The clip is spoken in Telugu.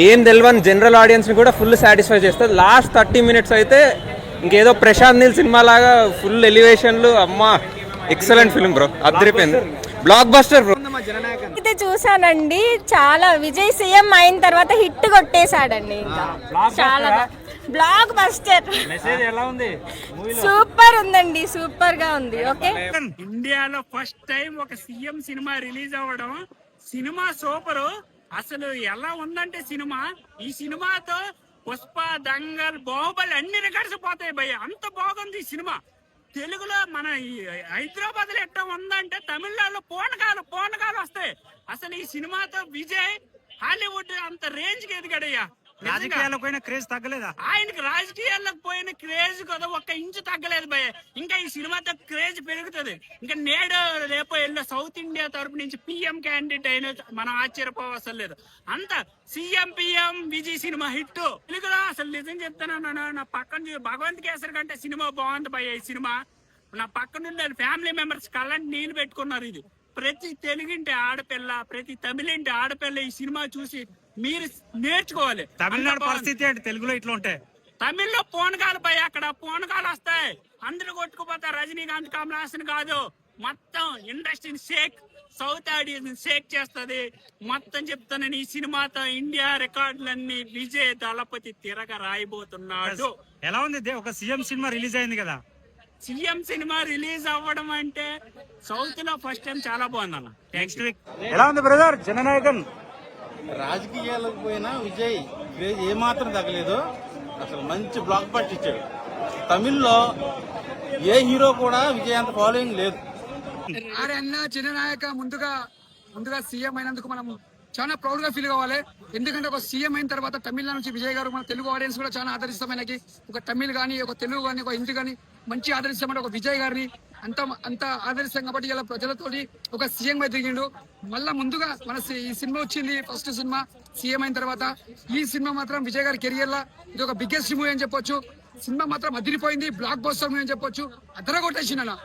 ఏం తెలియని జనరల్ ఆడియన్స్ని కూడా ఫుల్ సాటిస్ఫై చేస్తుంది. లాస్ట్ 30 minutes అయితే ఇంకేదో ప్రశాంత్ నీల్ సినిమా లాగా ఫుల్ ఎలివేషన్లు. అమ్మా ఎక్సలెంట్ ఫిల్మ్ బ్రో, అదిరిపోయింది, బ్లాక్ బస్టర్ బ్రో. అయితే చూసానండి, చాలా విజయ్ సీఎం అయిన తర్వాత హిట్ కొట్టేశాడండి. ఇంకా చాలా బ్లాక్ బస్టర్, సూపర్ ఉందండి, సూపర్ గా ఉంది. ఓకే, ఇండియాలో ఫస్ట్ టైం ఒక సీఎం సినిమా రిలీజ్ అవ్వడం, సినిమా సూపర్. అసలు ఎలా ఉందంటే సినిమా, ఈ సినిమాతో పుష్ప, దంగల్, బాహుబలి అన్ని రికార్డ్స్ పోతాయి భయ్య, అంత బాగుంది ఈ సినిమా. తెలుగులో మన హైదరాబాద్ లో ఎట్లా ఉందంటే తమిళనాడులో పోనకాలు వస్తాయి. అసలు ఈ సినిమాతో విజయ్ హాలీవుడ్ అంత రేంజ్ కి ఎదిగాడయ్యా. రాజకీయాలకు పోయిన క్రేజ్ తగ్గలేదా? ఆయనకి రాజకీయాలకు పోయిన క్రేజ్ కదా ఒక్క ఇంచు తగ్గలేదు భయ్య. ఇంకా ఈ సినిమాతో క్రేజ్ పెరుగుతుంది. ఇంకా రేపు ఎల్లో సౌత్ ఇండియా తరపు నుంచి పిఎం క్యాండిడేట్ అయిన మనం ఆశ్చర్యపోవసం లేదు. అంత CM PM Vijay cinema hit. తెలుగులో అసలు నిజం చెప్తాను, నా పక్కన భగవంత్ కేసరి కంటే సినిమా బాగుంది భయ్య. ఈ సినిమా నా పక్కన ఫ్యామిలీ మెంబర్స్ కళ్ళంటి నీళ్లు పెట్టుకున్నారు. ఇది ప్రతి తెలుగింటి ఆడపిల్ల, ప్రతి తమిళంటి ఆడపిల్ల ఈ సినిమా చూసి మీరు నేర్చుకోవాలి. తమిళనాడు పరిస్థితి అంటే తెలుగులో ఇట్లా ఉంటాయి. తమిళ్లో పోనకాలు పై అక్కడ పోనకాలు వస్తాయి, అందరూ కొట్టుకుపోతారు. రజనీకాంత్, కమల్ హాసన్ కాదు, మొత్తం ఇండస్ట్రీని షేక్, సౌత్ ఆడియన్స్ షేక్ చేస్తుంది. మొత్తం చెప్తానని ఈ సినిమాతో ఇండియా రికార్డులన్నీ విజయ్ దళపతి తిరగ రాయబోతున్నాడు. ఎలా ఉంది? ఒక సీఎం సినిమా రిలీజ్ అయింది కదా. సీఎం సినిమా రిలీజ్ అవ్వడం అంటే సౌత్ లో ఫస్ట్ టైం చాలా బాగుంది అన్న. నెక్స్ట్ వీక్ ఎలా ఉంది బ్రదర్ జననాయకన్? రాజకీయాలకు పోయినా విజయ్ క్రేజ్ ఏమాత్రం తగ్గలేదు. అసలు మంచి బ్లాక్ బస్టర్ ఇచ్చాడు. తమిళ్లో ఏ హీరో కూడా విజయ్ అంత ఫాలోయింగ్ లేదు. అరే అన్న జననాయక ముందుగా సీఎం అయినందుకు మనం చాలా ప్రౌడ్ గా ఫీల్ కావాలి. ఎందుకంటే ఒక సీఎం అయిన తర్వాత తమిళనాడు నుంచి విజయ్ గారు మన తెలుగు ఆడియన్స్ కూడా చాలా ఆదరిస్తాం. ఆయనకి ఒక తమిళ్ గానీ, ఒక తెలుగు గానీ, ఒక హిందీ గానీ మంచి ఆదరిస్తామంటే ఒక విజయ్ గారిని అంత ఆదరిస్తాం. కాబట్టి ఇలా ప్రజలతోటి ఒక సీఎం గా దిగిండు. మళ్ళా ముందుగా మన ఈ సినిమా వచ్చింది, ఫస్ట్ సినిమా సీఎం అయిన తర్వాత. ఈ సినిమా మాత్రం విజయ్ గారి కెరియర్ లా ఇది ఒక బిగ్గెస్ట్ మూవీ అని చెప్పొచ్చు. సినిమా మాత్రం అదిరిపోయింది, బ్లాక్ బస్టర్ మూవీ అని చెప్పొచ్చు. అదరగొట్టేసిండు అన్న.